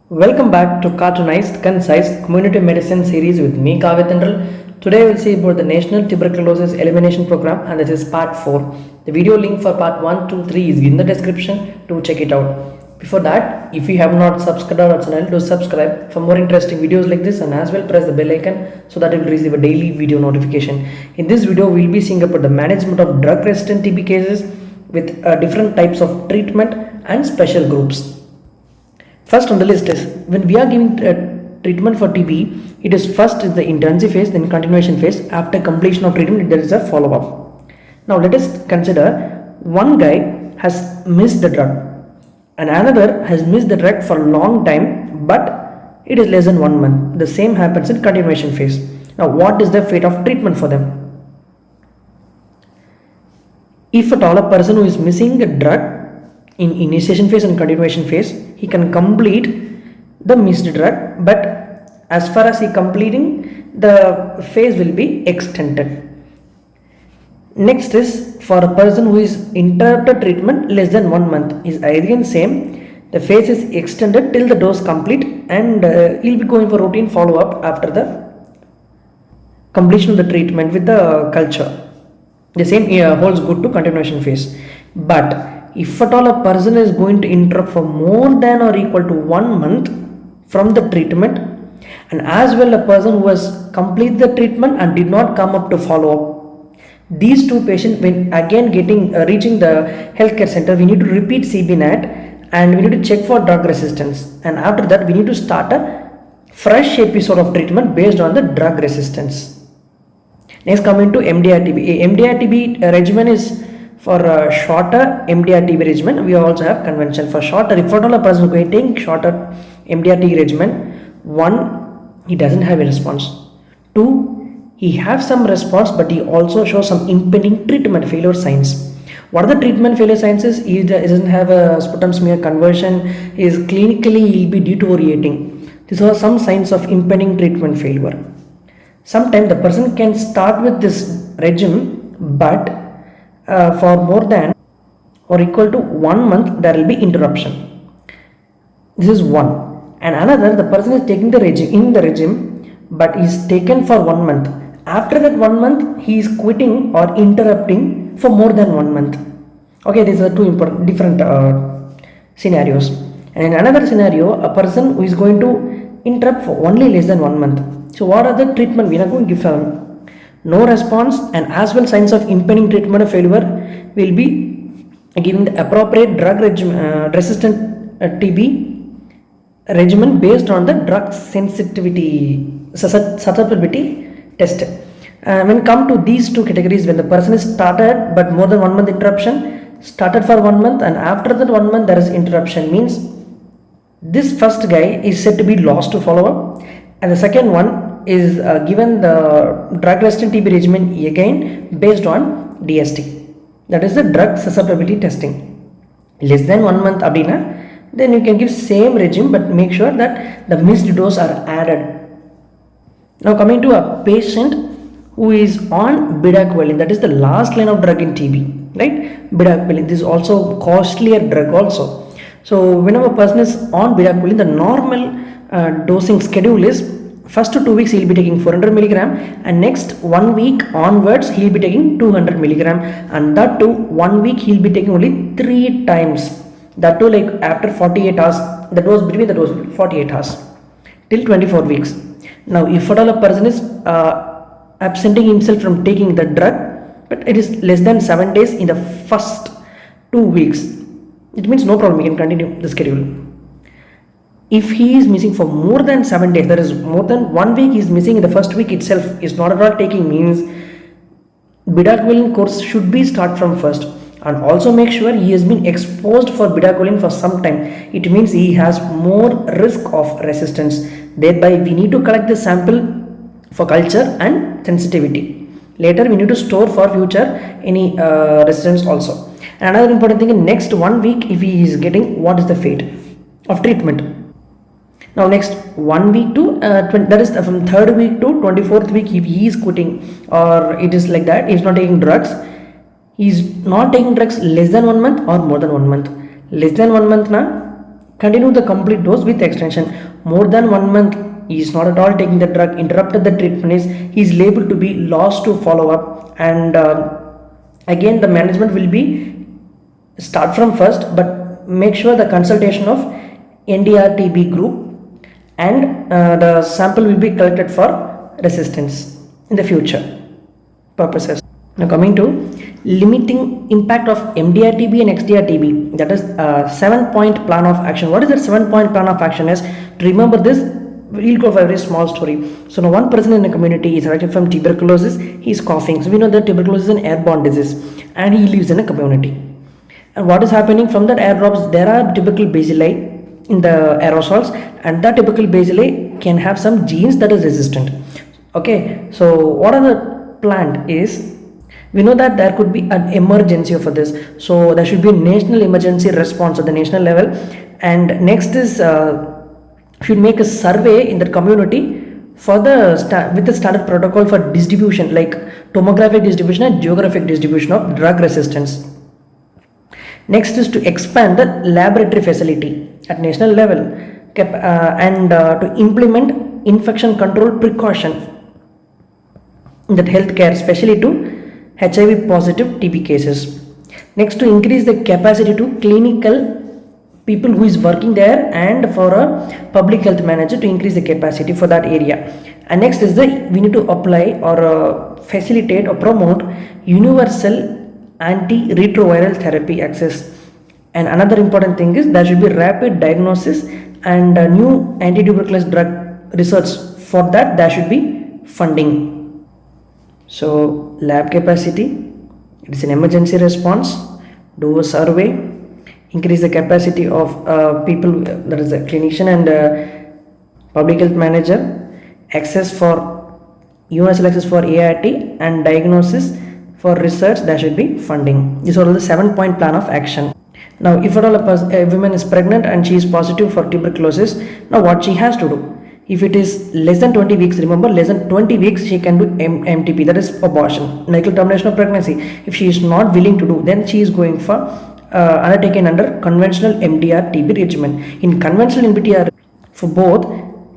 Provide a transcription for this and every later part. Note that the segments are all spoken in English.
Welcome back to Cartoonized, Concise Community Medicine series with me, Kavya Tendral. Today we'll see about the National Tuberculosis Elimination Program, and this is part 4. The video link for part 1, 2, 3 is in the description to check it out. Before that, if you have not subscribed our channel, do subscribe for more interesting videos like this, and as well press the bell icon so that you will receive a daily video notification. In this video, we'll be seeing about the management of drug resistant TB cases with different types of treatment and special groups. First on the list is when we are giving treatment for TB, it is first in the intensive phase, then continuation phase. After completion of treatment, there is a follow-up. Now let us consider one guy has missed the drug and another has missed the drug for a long time, but it is less than 1 month. The same happens in continuation phase. Now what is the fate of treatment for them? If at all a person who is missing the drug in initiation phase and continuation phase, he can complete the missed drug, but as far as he completing, the phase will be extended. Next is for a person who is interrupted treatment less than 1 month, is again same. The phase is extended till the dose complete, and he'll be going for routine follow up after the completion of the treatment with the culture. The same holds good to continuation phase. But if at all a person is going to interrupt for more than or equal to 1 month from the treatment, and as well a person who has completed the treatment and did not come up to follow up, these two patients when again reaching the healthcare center, we need to repeat CBNAT and we need to check for drug resistance, and after that we need to start a fresh episode of treatment based on the drug resistance. Next, coming to MDR-TB. MDR-TB regimen is for shorter MDR-TB regimen. We also have convention for shorter. If at all a person is getting shorter MDR-TB regimen, 1, he doesn't have a response. 2, he has some response, but he also shows some impending treatment failure signs. What are the treatment failure signs? He doesn't have a sputum smear conversion, is clinically he'll be deteriorating. These are some signs of impending treatment failure. Sometimes the person can start with this regimen, but for more than or equal to 1 month there will be interruption. This is one. And another, the person is taking the regime but is taken for 1 month. After that 1 month he is quitting or interrupting for more than 1 month. Okay, these are two different scenarios. And in another scenario, a person who is going to interrupt for only less than 1 month. So what are the treatment we are going to give them? No response, and as well signs of impending treatment failure, will be giving the appropriate drug resistant TB regimen based on the drug susceptibility test. When come to these two categories, when the person is started but more than 1 month interruption, started for 1 month and after that 1 month there is interruption, means this first guy is said to be lost to follow up, and the second one is given the drug resistant TB regimen again based on DST, that is the drug susceptibility testing. Less than 1 month abdina, then you can give same regime but make sure that the missed dose are added. Now coming to a patient who is on bedaquiline, that is the last line of drug in TB, right? Bedaquiline, this is also costlier drug also. So whenever a person is on bedaquiline, the normal dosing schedule is first 2 weeks he will be taking 400 milligram, and next 1 week onwards he will be taking 200 milligram, and that too 1 week he will be taking only 3 times, that too like after 48 hours, the dose between the dose 48 hours till 24 weeks. Now if at all a person is absenting himself from taking the drug, but it is less than 7 days in the first 2 weeks, it means no problem, he can continue the schedule. If he is missing for more than 7 days, that is more than 1 week he is missing in the first week itself, is not at all taking, means bedaquiline course should be start from first, and also make sure he has been exposed for bedaquiline for some time. It means he has more risk of resistance. Thereby we need to collect the sample for culture and sensitivity. Later we need to store for future any resistance also. And another important thing, in next 1 week if he is getting, what is the fate of treatment? Now next 1 week to that is from 3rd week to 24th week, if he is quitting or it is like that, he is not taking drugs, he is not taking drugs less than 1 month or more than 1 month. Less than 1 month na continue the complete dose with extension. More than 1 month, he is not at all taking the drug, interrupted the treatment, he is liable to be lost to follow up. And again, the management will be start from first, but make sure the consultation of NDR-TB group, and the sample will be collected for resistance in the future purposes. Now coming to limiting impact of MDR-TB and XDR-TB, that is 7-point plan of action. What is that 7-point plan of action is? To remember this, we'll go for a very small story. So now one person in the community is affected from tuberculosis, he is coughing. So we know that tuberculosis is an airborne disease and he lives in a community. And what is happening from that air drops, there are typical bacilli in the aerosols, and that typical bacilli can have some genes that is resistant. Okay, so what are the planned is, we know that there could be an emergency for this, so there should be a national emergency response at the national level. And next is should make a survey in the community for the with the standard protocol for distribution, like tomographic distribution and geographic distribution of drug resistance. Next is to expand the laboratory facility at national level, and to implement infection control precaution in that healthcare, especially to HIV positive TB cases. Next, to increase the capacity to clinical people who is working there, and for a public health manager to increase the capacity for that area. And next is we need to apply or facilitate or promote universal antiretroviral therapy access. And another important thing is there should be rapid diagnosis and new anti-tuberculosis drug research. For that, there should be funding. So lab capacity, it is an emergency response, do a survey, increase the capacity of people, that is a clinician and public health manager, access for universal access for ART, and diagnosis for research, there should be funding. These are all the 7-point plan of action. Now if at all a woman is pregnant and she is positive for tuberculosis, now what she has to do? If it is less than 20 weeks, remember, less than 20 weeks she can do MTP, that is abortion, natural termination of pregnancy. If she is not willing to do, then she is going for undertaken under conventional MDR-TB regimen. In conventional MDR, for both,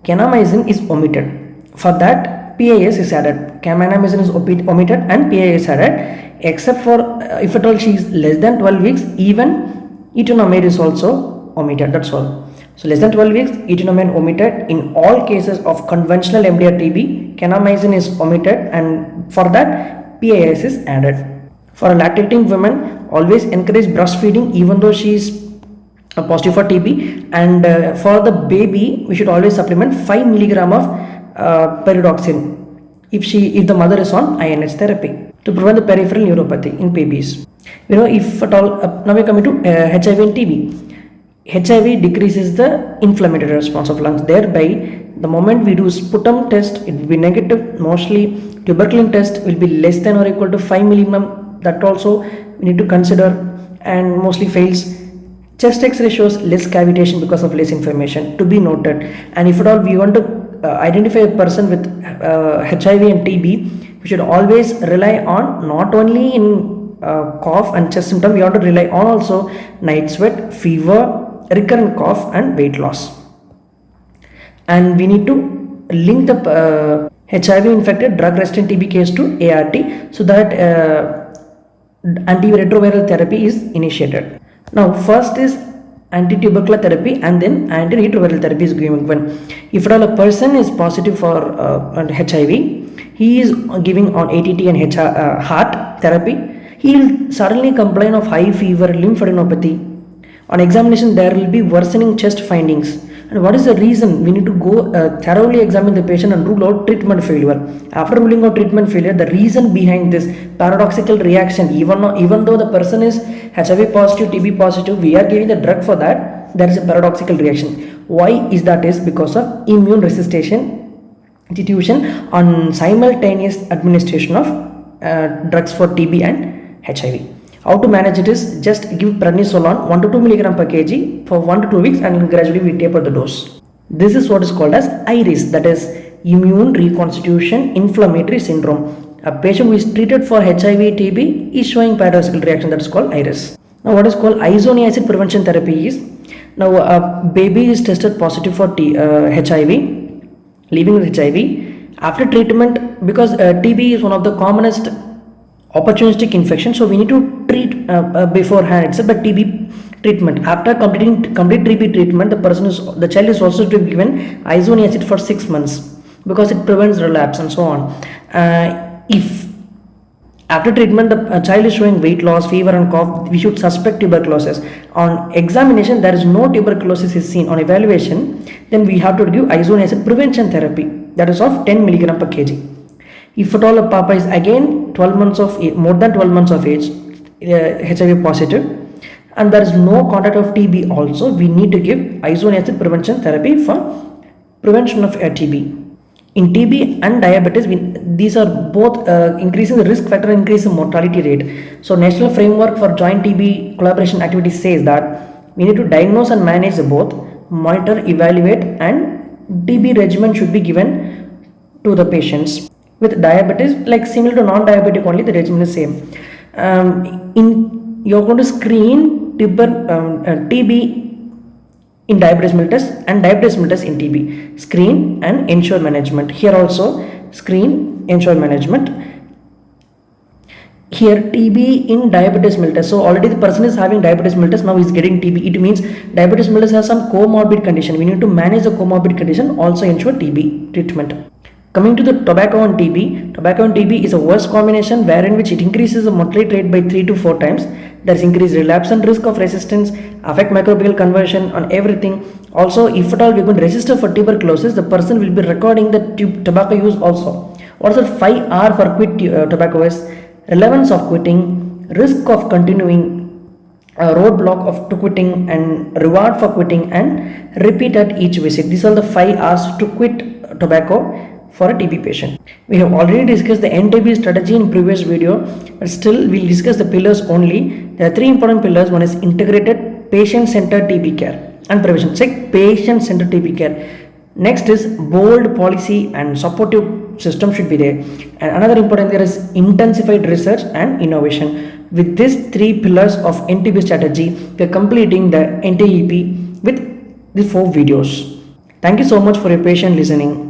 kanamycin is omitted. For that, PAS is added. Kanamycin is omitted and PAS is added, except for if at all she is less than 12 weeks, even etonomide is also omitted. That's all. So less than 12 weeks, etonomide omitted. In all cases of conventional MDR-TB, kanamycin is omitted, and for that, PAS is added. For a lactating woman, always encourage breastfeeding even though she is positive for TB. And for the baby, we should always supplement 5 milligram of pyridoxine if the mother is on INH therapy, to prevent the peripheral neuropathy in babies. You know, if at all, now we are coming to HIV and TB. HIV decreases the inflammatory response of lungs. Thereby, the moment we do sputum test, it will be negative. Mostly tuberculin test will be less than or equal to 5 milligram. That also we need to consider, and mostly fails. Chest X-ray shows less cavitation because of less inflammation, to be noted. And if at all we want to identify a person with HIV and TB, we should always rely on not only in cough and chest symptom, we want to rely on also night sweat, fever, recurrent cough, and weight loss. And we need to link the HIV infected drug resistant TB case to ART, so that antiretroviral therapy is initiated. Now first is anti-tubercular therapy, and then antiretroviral therapy is given. If at all a person is positive for HIV, he is giving on ATT and heart therapy, he will suddenly complain of high fever, lymphadenopathy. On examination, there will be worsening chest findings. And what is the reason? We need to go thoroughly examine the patient and rule out treatment failure. After ruling out treatment failure, the reason behind this paradoxical reaction, even though the person is HIV positive, TB positive, we are giving the drug for that, there is a paradoxical reaction. Why is that? Is because of immune resistance institution on simultaneous administration of drugs for TB and HIV. How to manage it is just give prednisolone 1 to 2 milligram per kg for 1 to 2 weeks, and gradually we taper the dose. This is what is called as IRIS, that is immune reconstitution inflammatory syndrome. A patient who is treated for HIV TB is showing paradoxical reaction, that is called IRIS. Now what is called isoniazid prevention therapy is Now, a baby is tested positive for HIV, living with HIV. After treatment, because TB is one of the commonest opportunistic infection, so we need to treat beforehand itself. But TB treatment, after completing complete TB treatment, the child is also to be given isoniazid for 6 months because it prevents relapse and so on. If after treatment the child is showing weight loss, fever and cough, we should suspect tuberculosis. On examination there is no tuberculosis is seen. On evaluation, then we have to give isoniazid prevention therapy, that is of 10 milligram per kg. If at all a papa is again 12 months of age, more than 12 months of age, HIV positive, and there is no contact of TB also, we need to give isoniazid prevention therapy for prevention of TB. In TB and diabetes, these are both increasing the risk factor and increasing mortality rate. So National Framework for Joint TB Collaboration Activities says that we need to diagnose and manage both, monitor, evaluate, and TB regimen should be given to the patients. With diabetes, like similar to non-diabetic only, the regimen is same. You're going to screen TB in diabetes mellitus and diabetes mellitus in TB. Screen and ensure management. Here also screen, ensure management. Here TB in diabetes mellitus. So already the person is having diabetes mellitus, now he is getting TB. It means diabetes mellitus has some comorbid condition. We need to manage the comorbid condition, also ensure TB treatment. Coming to the tobacco and TB is a worse combination wherein which it increases the mortality rate by 3 to 4 times. There is increased relapse and risk of resistance, affect microbial conversion on everything. Also, if at all we are going to register for tuberculosis, the person will be recording the tobacco use also. What is the 5R for quit tobacco is? Relevance of quitting, risk of continuing, roadblock of to quitting, and reward for quitting, and repeat at each visit. These are the 5 R's to quit tobacco for a TB patient. We have already discussed the NTB strategy in previous video, but still we'll discuss the pillars only. There are 3 important pillars. One is integrated patient-centered TB care and prevention. Check patient-centered TB care. Next is bold policy and supportive system should be there. And another important there is intensified research and innovation. With these 3 pillars of NTB strategy, we are completing the NTEP with the 4 videos. Thank you so much for your patient listening.